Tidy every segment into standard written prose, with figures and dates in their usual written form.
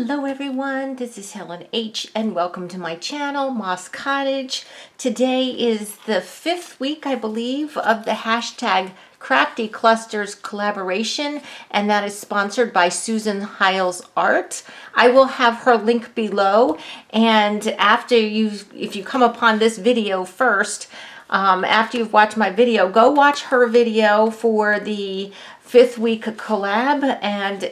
Hello everyone, this is Helen H. and welcome to my channel, Moss Cottage. Today is the 5th week, I believe, of the hashtag Crafty Clusters collaboration, and that is sponsored by Susan Hiles Art. I will have her link below, and if you come upon this video first, after you've watched my video, go watch her video for the 5th week collab, and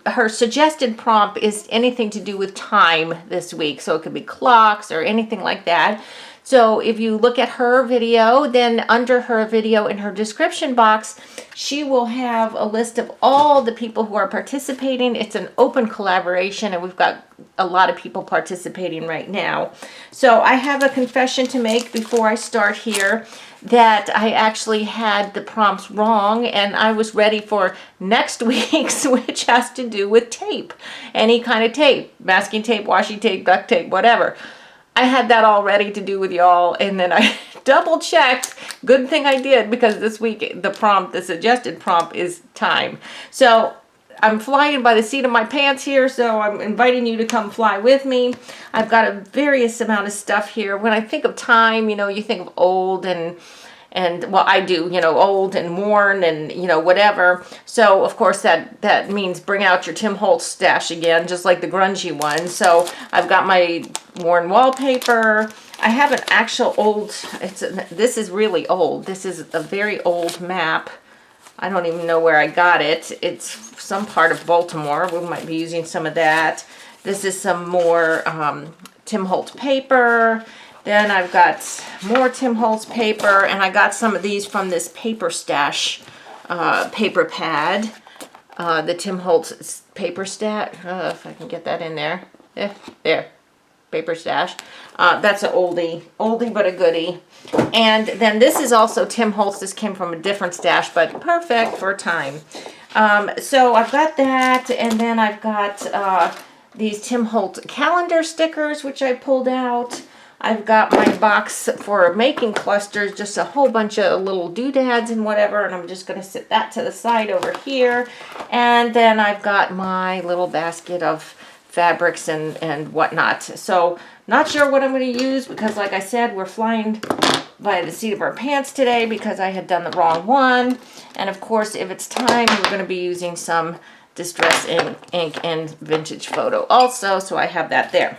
her suggested prompt is anything to do with time this week, so it could be clocks or anything like that. So if you look at her video, then under her video in her description box, she will have a list of all the people who are participating. It's an open collaboration, and we've got a lot of people participating right now. So I have a confession to make before I start here, that I actually had the prompts wrong, and I was ready for next week's, which has to do with tape. Any kind of tape, masking tape, washi tape, duct tape, whatever. I had that all ready to do with y'all, and then I double checked. Good thing I did, because this week the suggested prompt is time. So I'm flying by the seat of my pants here, so I'm inviting you to come fly with me. I've got a various amount of stuff here. When I think of time, you think of old and well, I do, old and worn and, whatever. So, of course, that means bring out your Tim Holtz stash again, just like the grungy one. So I've got my worn wallpaper. I have an actual old, this is really old. This is a very old map. I don't even know where I got it. It's some part of Baltimore. We might be using some of that. This is some more Tim Holtz paper. Then I've got more Tim Holtz paper, and I got some of these from this Paper Stash paper pad. The Tim Holtz paper stash. If I can get that in there. There. Paper Stash. That's an oldie but a goodie. And then this is also Tim Holtz. This came from a different stash, but perfect for time. So I've got that, and then I've got these Tim Holtz calendar stickers, which I pulled out. I've got my box for making clusters, just a whole bunch of little doodads and whatever, and I'm just going to sit that to the side over here. And then I've got my little basket of fabrics and whatnot. So not sure what I'm going to use, because like I said, we're flying by the seat of our pants today because I had done the wrong one. And of course, if it's time, we're going to be using some Distress ink and vintage photo also, so I have that there.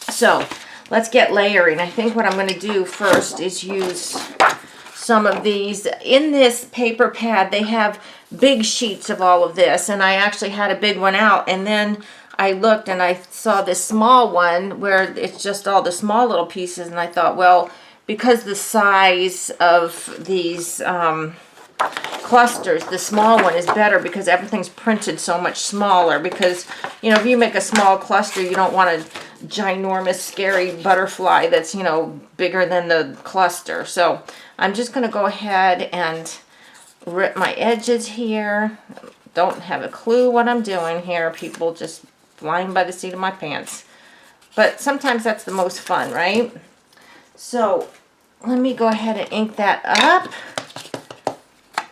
So let's get layering. I think what I'm going to do first is use some of these. In this paper pad, they have big sheets of all of this, and I actually had a big one out, and then I looked and I saw this small one where it's just all the small little pieces, and I thought, well, because the size of these clusters, the small one is better because everything's printed so much smaller. Because, if you make a small cluster, you don't want a ginormous, scary butterfly that's, bigger than the cluster. So I'm just going to go ahead and rip my edges here. Don't have a clue what I'm doing here, people, just flying by the seat of my pants. But sometimes that's the most fun, right? So let me go ahead and ink that up.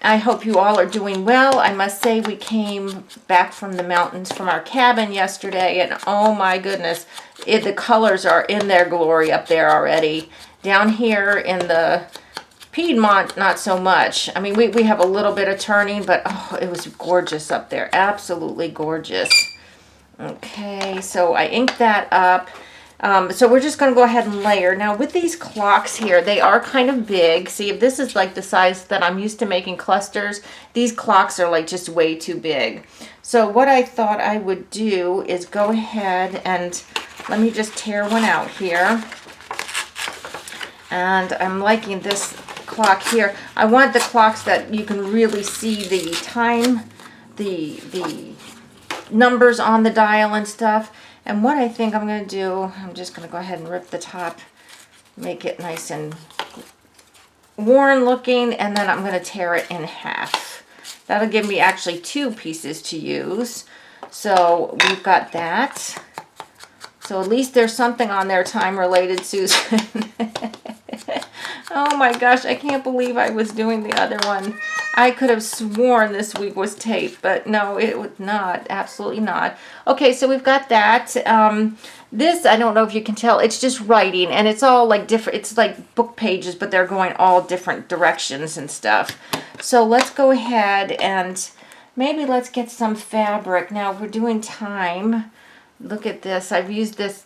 I hope you all are doing well. I must say, we came back from the mountains from our cabin yesterday, and oh my goodness, the colors are in their glory up there already. Down here in the Piedmont, not so much. I mean, we have a little bit of turning, but oh, it was gorgeous up there. Absolutely gorgeous. Okay, so I inked that up. So we're just going to go ahead and layer. Now with these clocks here, they are kind of big. See, if this is like the size that I'm used to making clusters, these clocks are like just way too big. So what I thought I would do is go ahead and let me just tear one out here. And I'm liking this clock here. I want the clocks that you can really see the time, the numbers on the dial and stuff. And what I think I'm going to do, I'm just going to go ahead and rip the top, make it nice and worn looking, and then I'm going to tear it in half. That'll give me actually 2 pieces to use. So we've got that. So at least there's something on there time related, Susan. Oh my gosh, I can't believe I was doing the other one. I could have sworn this week was tape, but no, it was not. Absolutely not. Okay, so we've got that. This, I don't know if you can tell, it's just writing, and it's all like different. It's like book pages, but they're going all different directions and stuff. So let's go ahead and maybe let's get some fabric. Now, if we're doing time, look at this. I've used this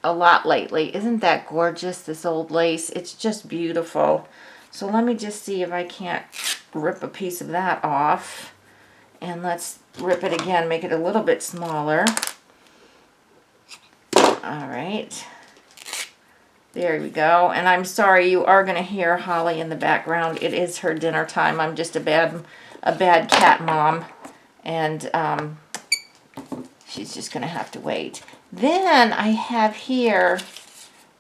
a lot lately. Isn't that gorgeous, this old lace? It's just beautiful. So let me just see if I can't rip a piece of that off. And let's rip it again, make it a little bit smaller. All right. There we go. And I'm sorry, you are going to hear Holly in the background. It is her dinner time. I'm just a bad cat mom. And she's just going to have to wait. Then I have here,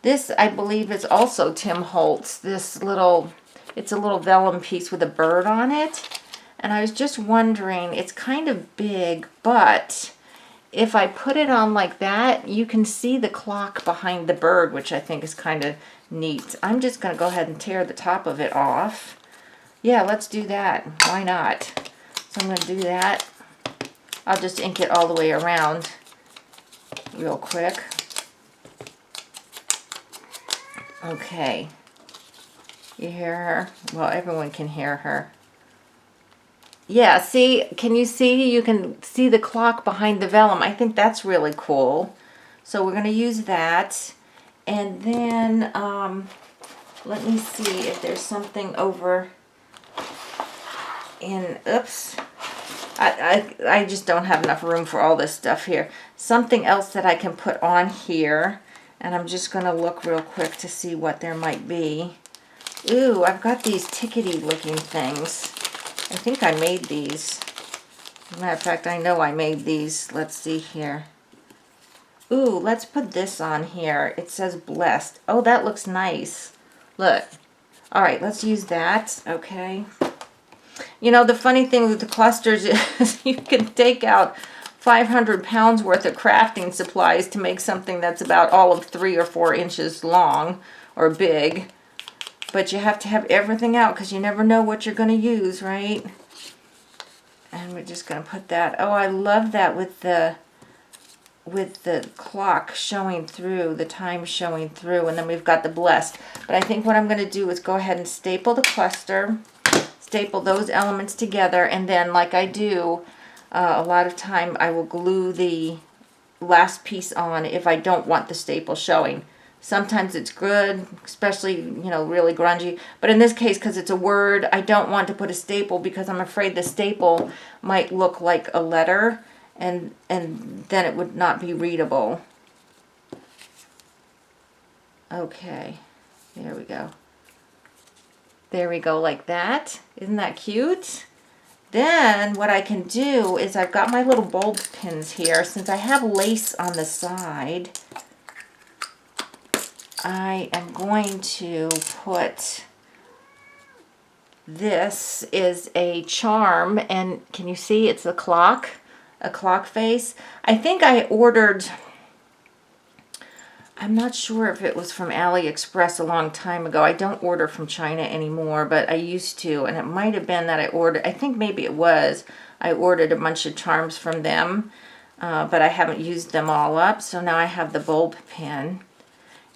this I believe is also Tim Holtz. This little, it's a little vellum piece with a bird on it. And I was just wondering, it's kind of big, but if I put it on like that, you can see the clock behind the bird, which I think is kind of neat. I'm just going to go ahead and tear the top of it off. Yeah, let's do that. Why not? So I'm going to do that. I'll just ink it all the way around real quick. Okay. You hear her? Well, everyone can hear her. Yeah, see, can you see? You can see the clock behind the vellum. I think that's really cool. So we're going to use that. And then, let me see if there's something over in, oops. I just don't have enough room for all this stuff here. Something else that I can put on here. And I'm just going to look real quick to see what there might be. Ooh, I've got these tickety looking things. I think I made these. As a matter of fact, I know I made these. Let's see here. Ooh, let's put this on here. It says blessed. Oh, that looks nice. Look. All right, let's use that. Okay. You know, the funny thing with the clusters is you can take out 500 pounds worth of crafting supplies to make something that's about all of 3 or 4 inches long or big. But you have to have everything out because you never know what you're going to use, right? And we're just going to put that. Oh, I love that with the clock showing through, the time showing through, and then we've got the blessed. But I think what I'm going to do is go ahead and staple the cluster, staple those elements together, and then like I do a lot of time, I will glue the last piece on if I don't want the staple showing. Sometimes it's good, especially, you know, really grungy. But in this case, because it's a word, I don't want to put a staple because I'm afraid the staple might look like a letter and then it would not be readable. Okay, there we go. There we go, like that. Isn't that cute? Then what I can do is I've got my little bulb pins here. Since I have lace on the side, I am going to put, this is a charm, and can you see it's a clock face. I think I ordered, I'm not sure if it was from AliExpress a long time ago. I don't order from China anymore, but I used to, and it might have been that I ordered, I think maybe it was, I ordered a bunch of charms from them, but I haven't used them all up, so now I have the bulb pin.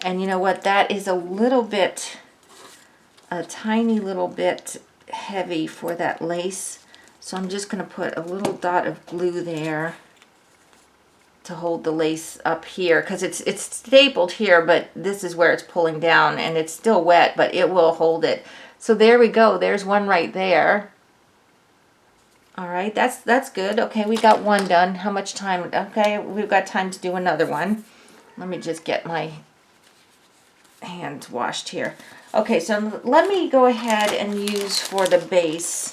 And you know what, that is a little bit, a tiny little bit heavy for that lace. So I'm just going to put a little dot of glue there to hold the lace up here. Because it's stapled here, but this is where it's pulling down. And it's still wet, but it will hold it. So there we go. There's one right there. All right, that's good. Okay, we got one done. How much time? Okay, we've got time to do another one. Let me just get my hand washed here. Okay, so let me go ahead and use for the base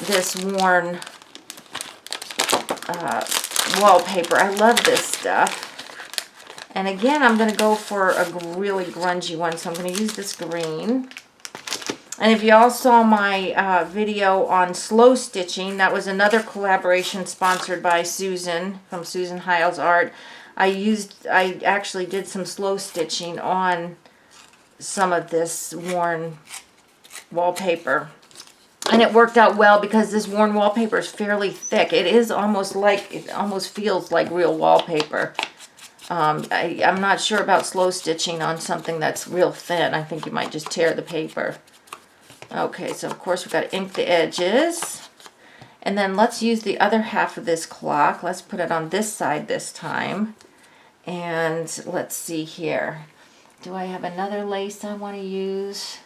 this worn wallpaper. I love this stuff. And again, I'm going to go for a really grungy one, so I'm going to use this green. And if y'all saw my video on slow stitching, that was another collaboration sponsored by Susan from Susan Hiles Art. I actually did some slow stitching on some of this worn wallpaper. And it worked out well because this worn wallpaper is fairly thick. It is almost like, it almost feels like real wallpaper. I'm not sure about slow stitching on something that's real thin. I think you might just tear the paper. Okay, so of course we've got to ink the edges. And then let's use the other half of this clock. Let's put it on this side this time. And let's see here. Do I have another lace I want to use?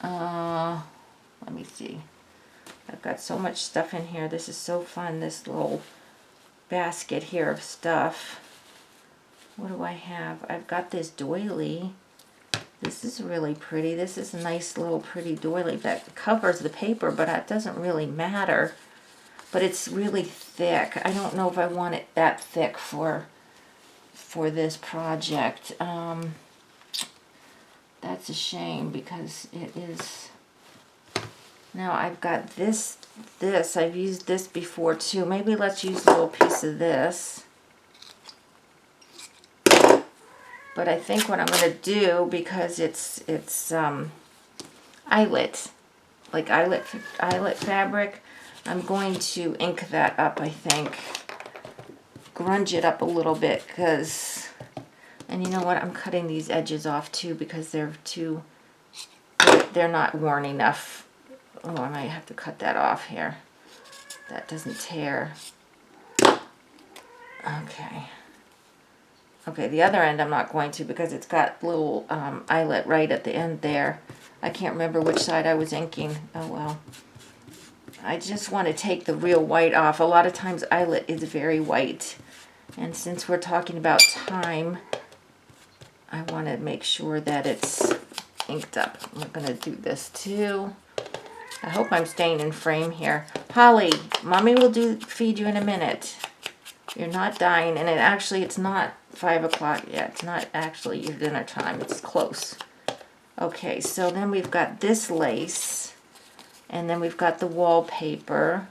Let me see. I've got so much stuff in here. This is so fun, this little basket here of stuff. What do I have? I've got this doily. This is really pretty. This is a nice little pretty doily that covers the paper, but it doesn't really matter. But it's really thick. I don't know if I want it that thick for this project. That's a shame because it is. Now I've got this. I've used this before too. Maybe let's use a little piece of this. But I think what I'm going to do, because it's eyelet, like eyelet fabric, I'm going to ink that up, I think. Grunge it up a little bit, because, and you know what, I'm cutting these edges off too because they're not worn enough. Oh, I might have to cut that off here. That doesn't tear. Okay. Okay, the other end I'm not going to because it's got little eyelet right at the end there. I can't remember which side I was inking. Oh well. I just want to take the real white off. A lot of times eyelet is very white. And since we're talking about time, I want to make sure that it's inked up. I'm going to do this too. I hope I'm staying in frame here. Holly, Mommy will feed you in a minute. You're not dying, and it's not 5 o'clock yet. It's not actually your dinner time. It's close. Okay, so then we've got this lace, and then we've got the wallpaper.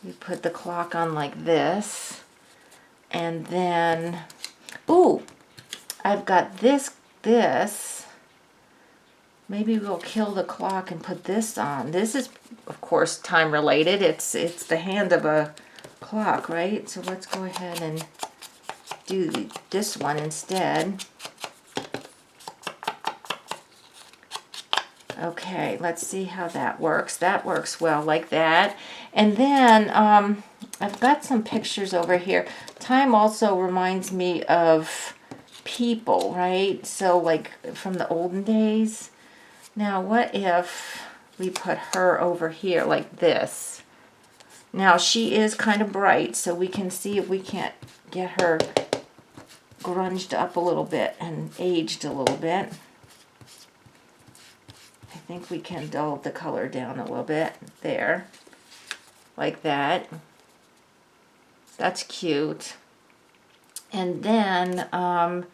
We put the clock on like this, and then, ooh, I've got this. Maybe we'll kill the clock and put this on. This is, of course, time related. It's the hand of a clock, right? So let's go ahead and do this one instead. Okay, let's see how that works. That works well like that. And then I've got some pictures over here. Time also reminds me of people, right? So like from the olden days. Now what if we put her over here like this? Now she is kind of bright, so we can see if we can't get her grunged up a little bit and aged a little bit. I think we can dull the color down a little bit there, like that. That's cute. And then I've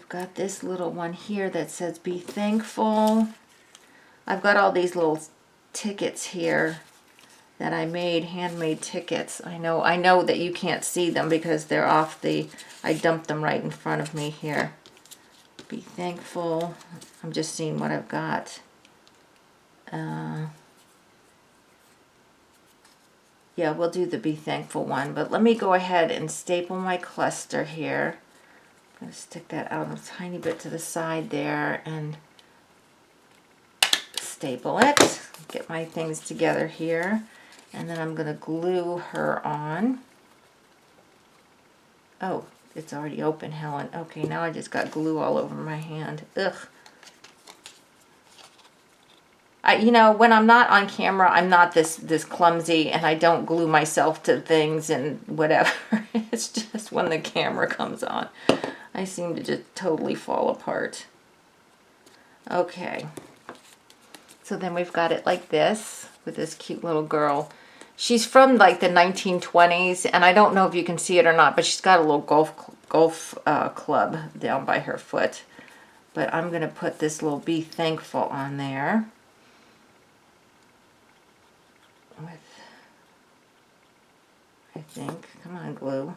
got this little one here that says be thankful. I've got all these little tickets here that I made, handmade tickets. I know that you can't see them because they're off I dumped them right in front of me here. Be thankful. I'm just seeing what I've got. Yeah, we'll do the be thankful one, but let me go ahead and staple my cluster here. I'm going to stick that out a tiny bit to the side there and staple it. Get my things together here. And then I'm going to glue her on. Oh, it's already open, Helen. Okay, now I just got glue all over my hand. Ugh. When I'm not on camera, I'm not this clumsy, and I don't glue myself to things and whatever. It's just when the camera comes on, I seem to just totally fall apart. Okay. So then we've got it like this with this cute little girl. She's from like the 1920s, and I don't know if you can see it or not, but she's got a little golf club down by her foot. But I'm going to put this little be thankful on there. I think, come on, glue.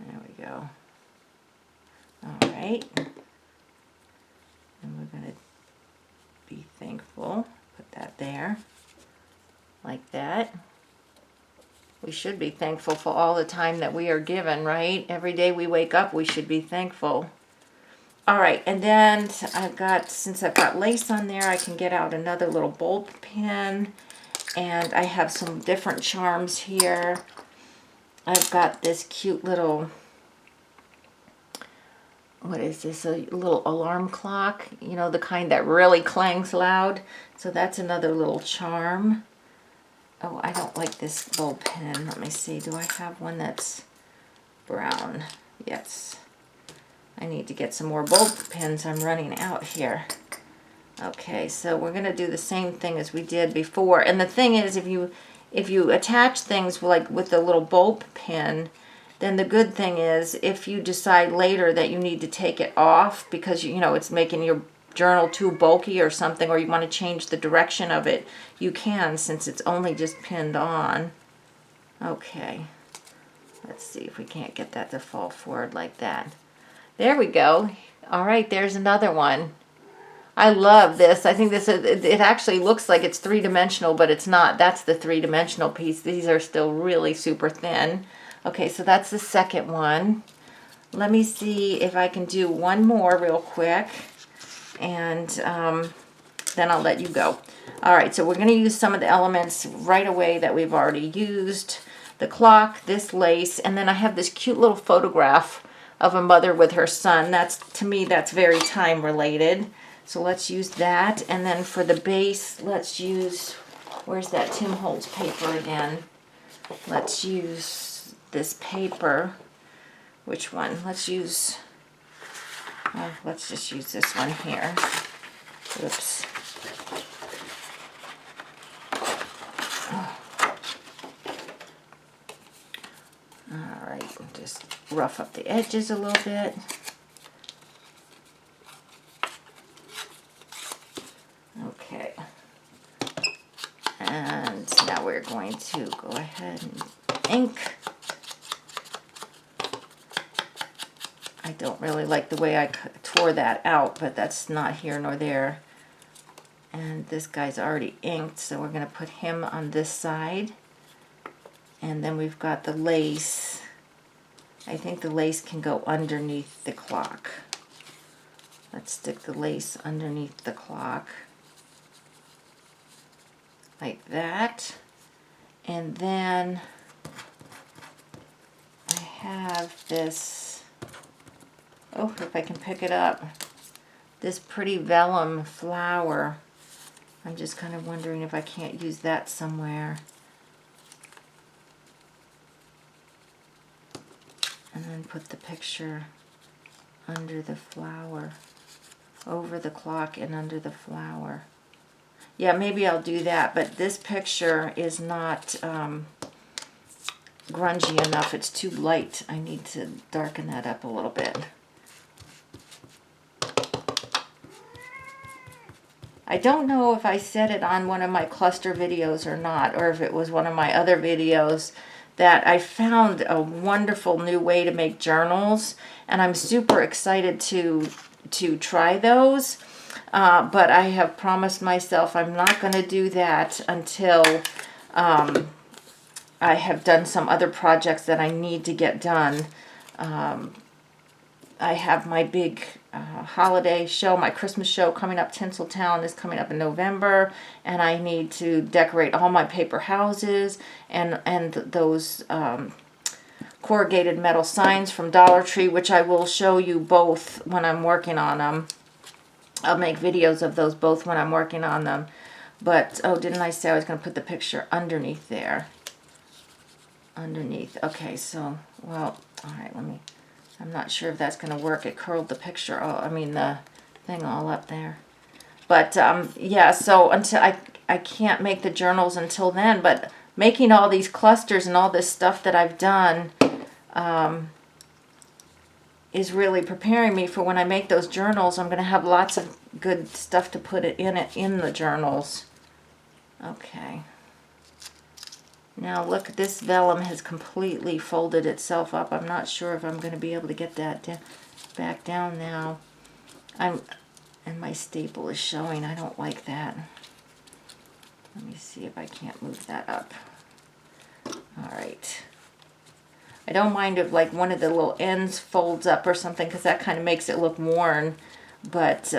There we go. All right. And we're going up there, like that. We should be thankful for all the time that we are given, right? Every day we wake up, we should be thankful. All right, and then since I've got lace on there, I can get out another little bulb pin. And I have some different charms here. I've got this cute little, what is this, a little alarm clock. You know, the kind that really clangs loud. So that's another little charm. Oh, I don't like this bulb pin. Let me see, do I have one that's brown? Yes. I need to get some more bulb pins. I'm running out here. Okay, so we're going to do the same thing as we did before. And the thing is, if you attach things like with the little bulb pin, then the good thing is if you decide later that you need to take it off because you know it's making your journal too bulky or something, or you want to change the direction of it, you can, since it's only just pinned on. Okay. Let's see if we can't get that to fall forward like that. There we go. All right, there's another one. I love this. I think this it actually looks like it's three-dimensional, but it's not. That's the three-dimensional piece. These are still really super thin. Okay, so that's the second one. Let me see if I can do one more real quick, and then I'll let you go. All right, so we're going to use some of the elements right away that we've already used. The clock, this lace, and then I have this cute little photograph of a mother with her son. That's, to me, that's very time related. So let's use that. And then for the base, let's use, where's that Tim Holtz paper again? Let's use this paper. Which one? Let's use, let's just use this one here. Oops. All right, just rough up the edges a little bit. Okay. And now we're going to go ahead and ink. I don't really like the way I tore that out, but that's not here nor there. And this guy's already inked, so we're going to put him on this side. And then we've got the lace. I think the lace can go underneath the clock. Let's stick the lace underneath the clock. Like that. And then I have this, oh, if I can pick it up, this pretty vellum flower. I'm just kind of wondering if I can't use that somewhere. And then put the picture under the flower, over the clock and under the flower. Yeah, maybe I'll do that, but this picture is not grungy enough. It's too light. I need to darken that up a little bit. I don't know if I said it on one of my cluster videos or not, or if it was one of my other videos, that I found a wonderful new way to make journals, and I'm super excited to try those. But I have promised myself I'm not going to do that until I have done some other projects that I need to get done. I have my big holiday show, my Christmas show coming up. Tinseltown is coming up in November, and I need to decorate all my paper houses and those corrugated metal signs from Dollar Tree, which I will show you both when I'm working on them. I'll make videos of those both when I'm working on them. But, oh, didn't I say I was going to put the picture underneath there? Underneath. Okay, so, well, all right, I'm not sure if that's going to work. It curled the picture, the thing all up there. But, yeah, so until I can't make the journals until then, but making all these clusters and all this stuff that I've done is really preparing me for when I make those journals. I'm going to have lots of good stuff to put in the journals. Okay. Now look, this vellum has completely folded itself up. I'm not sure if I'm going to be able to get that back down now. And my staple is showing. I don't like that. Let me see if I can't move that up. All right. I don't mind if like one of the little ends folds up or something, because that kind of makes it look worn. But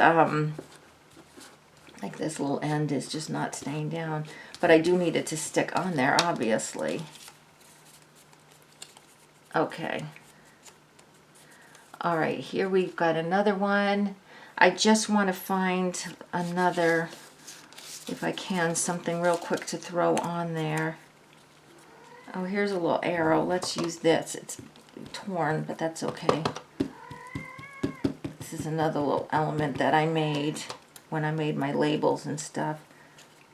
like this little end is just not staying down. But I do need it to stick on there, obviously. Okay. All right, here we've got another one. I just want to find another, if I can, something real quick to throw on there. Oh, here's a little arrow. Let's use this. It's torn, but that's okay. This is another little element that I made when I made my labels and stuff.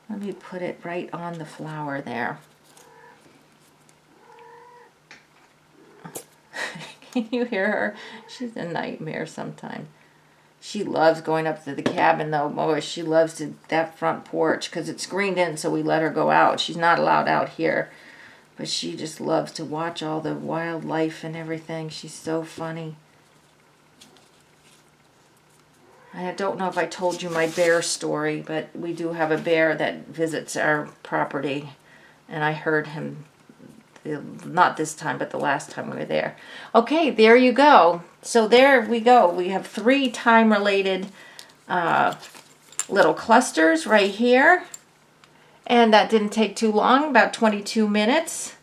Let me put it right on the flower there. Can you hear her? She's a nightmare sometimes. She loves going up to the cabin, though. Boy, she loves that front porch because it's screened in, so we let her go out. She's not allowed out here. But she just loves to watch all the wildlife and everything. She's so funny. I don't know if I told you my bear story, but we do have a bear that visits our property. And I heard him, not this time, but the last time we were there. Okay, there you go. So there we go. We have 3 time-related little clusters right here. And that didn't take too long, about 22 minutes.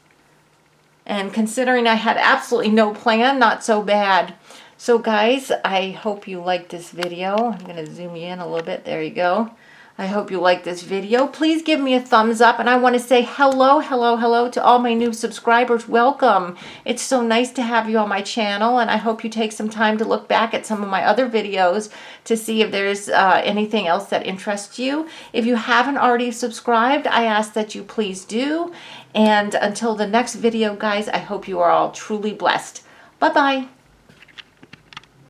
And considering I had absolutely no plan, not so bad. So guys, I hope you liked this video. I'm going to zoom you in a little bit. There you go. I hope you liked this video. Please give me a thumbs up. And I want to say hello, hello, hello to all my new subscribers. Welcome. It's so nice to have you on my channel. And I hope you take some time to look back at some of my other videos to see if there's anything else that interests you. If you haven't already subscribed, I ask that you please do. And until the next video, guys, I hope you are all truly blessed. Bye-bye.